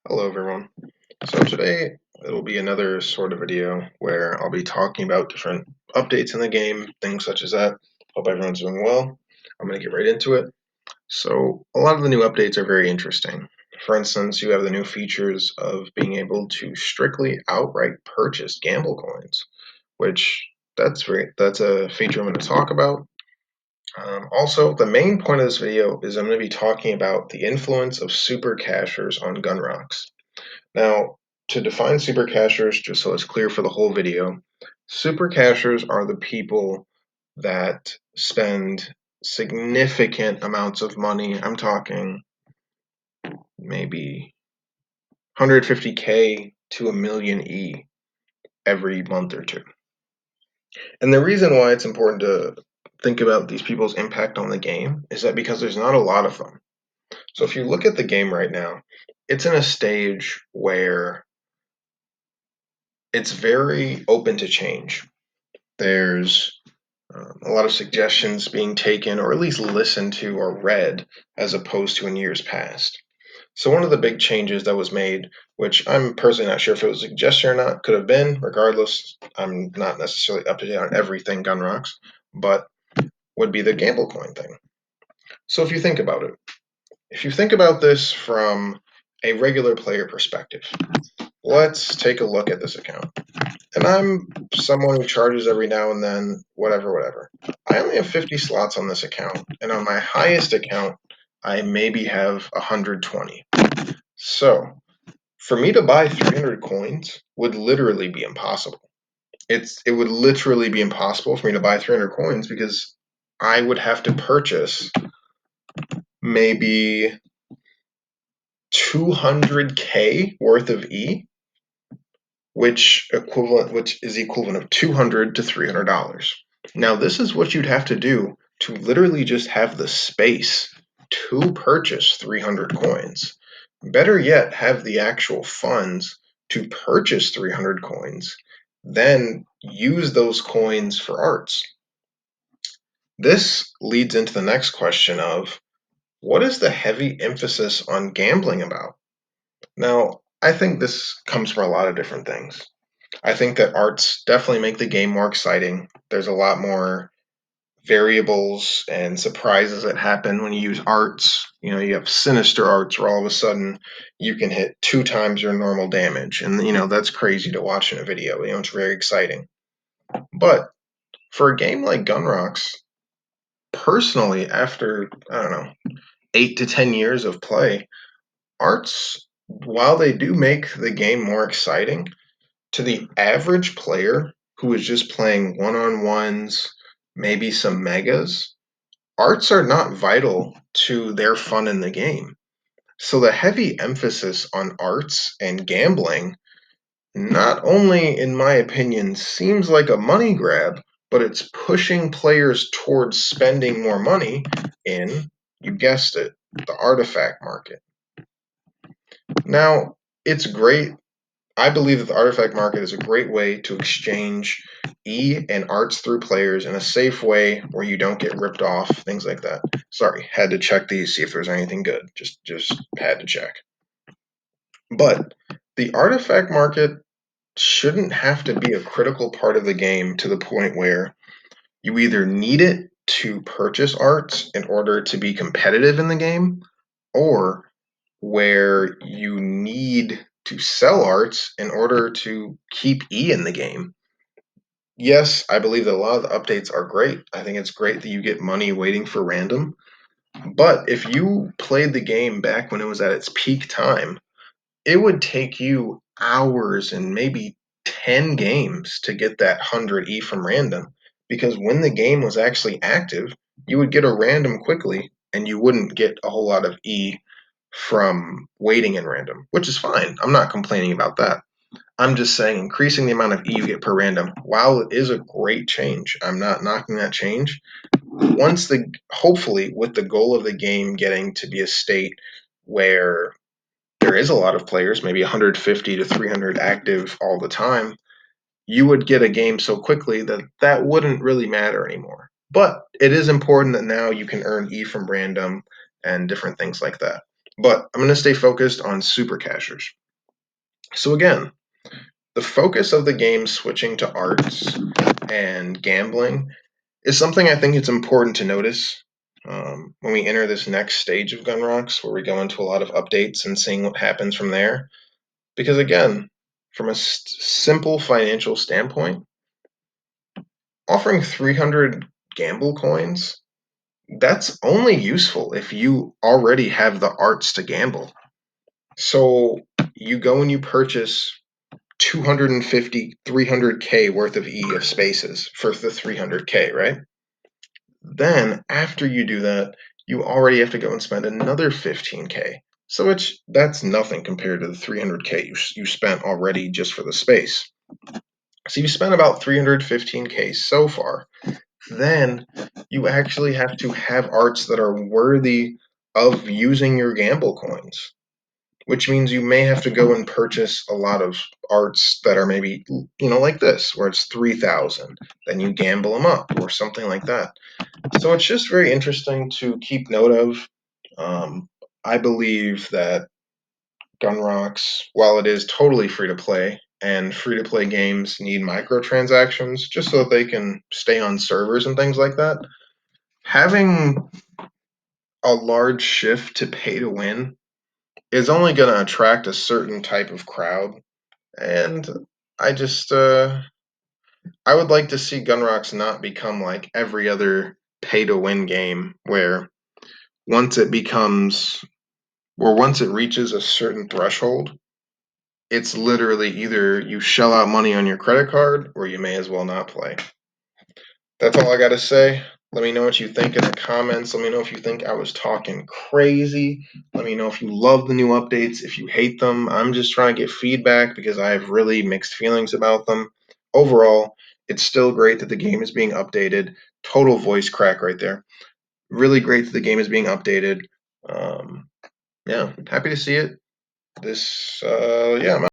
Hello everyone. So today it'll be another sort of video where I'll be talking about different updates in the game, things such as that. Hope everyone's doing well. I'm going to get right into it. So a lot of the new updates are very interesting. For instance, you have the new features of being able to strictly outright purchase gamble coins, which that's a feature I'm going to talk about. Also, the main point of this video is I'm going to be talking about the influence of SuperCashers on GUNROX. Now, to define SuperCashers, just so it's clear for the whole video, SuperCashers are the people that spend significant amounts of money. I'm talking maybe 150K to a million E every month or two. And the reason why it's important to think about these people's impact on the game is that because there's not a lot of them. So if you look at the game right now, it's in a stage where it's very open to change. There's a lot of suggestions being taken or at least listened to or read as opposed to in years past. So one of the big changes that was made, which I'm personally not sure if it was a suggestion or not, could have been, regardless, I'm not necessarily up to date on everything GUNROX, but would be the gamble coin thing. So if you think about this from a regular player perspective, let's take a look at this account. And I'm someone who charges every now and then, whatever. I only have 50 slots on this account, and on my highest account, I maybe have 120. So, for me to buy 300 coins would literally be impossible. It would literally be impossible for me to buy 300 coins because I would have to purchase maybe 200K worth of E, which is equivalent of $200 to $300. Now, this is what you'd have to do to literally just have the space to purchase 300 coins. Better yet, have the actual funds to purchase 300 coins, then use those coins for arts. This leads into the next question of what is the heavy emphasis on gambling about? Now, I think this comes from a lot of different things. I think that arts definitely make the game more exciting. There's a lot more variables and surprises that happen when you use arts. You have sinister arts where all of a sudden you can hit 2 times your normal damage. And, that's crazy to watch in a video. It's very exciting. But for a game like GUNROX, personally, after, I don't know, 8 to 10 years of play, arts, while they do make the game more exciting, to the average player who is just playing one-on-ones, maybe some megas, arts are not vital to their fun in the game. So the heavy emphasis on arts and gambling not only, in my opinion, seems like a money grab, but it's pushing players towards spending more money in, you guessed it, the artifact market. Now, it's great. I believe that the artifact market is a great way to exchange E and arts through players in a safe way where you don't get ripped off, things like that. Sorry, had to check these, see if there's anything good. Just had to check. But the artifact market shouldn't have to be a critical part of the game to the point where you either need it to purchase arts in order to be competitive in the game, or where you need to sell arts in order to keep E in the game. Yes, I believe that a lot of the updates are great. I think it's great that you get money waiting for random. But if you played the game back when it was at its peak time, it would take you hours and maybe 10 games to get that 100 E from random. Because when the game was actually active, you would get a random quickly and you wouldn't get a whole lot of E from waiting in random, which is fine. I'm not complaining about that. I'm just saying increasing the amount of E you get per random, while it is a great change, I'm not knocking that change. Hopefully, with the goal of the game getting to be a state where there is a lot of players, maybe 150 to 300 active all the time, you would get a game so quickly that that wouldn't really matter anymore. But it is important that now you can earn E from random and different things like that. But I'm going to stay focused on SuperCashers. So again, the focus of the game switching to arts and gambling is something I think it's important to notice when we enter this next stage of GUNROX, where we go into a lot of updates and seeing what happens from there. Because again, from a simple financial standpoint, offering 300 gamble coins, that's only useful if you already have the arts to gamble. So you go and you purchase 250, 300K worth of E of spaces for the 300K, right? Then after you do that, you already have to go and spend another 15K. So that's nothing compared to the 300K you spent already just for the space. So you spent about 315K so far. Then you actually have to have arts that are worthy of using your gamble coins, which means you may have to go and purchase a lot of arts that are maybe, like this, where it's 3,000. Then you gamble them up or something like that. So it's just very interesting to keep note of. I believe that GUNROX, while it is totally free to play, and free to play games need microtransactions just so that they can stay on servers and things like that, having a large shift to pay to win is only going to attract a certain type of crowd. And I just, I would like to see GUNROX not become like every other pay to win game where once it becomes, or once it reaches a certain threshold, it's literally either you shell out money on your credit card or you may as well not play. That's all I got to say. Let me know what you think in the comments. Let me know if you think I was talking crazy. Let me know if you love the new updates, if you hate them. I'm just trying to get feedback because I have really mixed feelings about them. Overall, it's still great that the game is being updated. Total voice crack right there. Really great that the game is being updated. Yeah, happy to see it. Yeah, I'm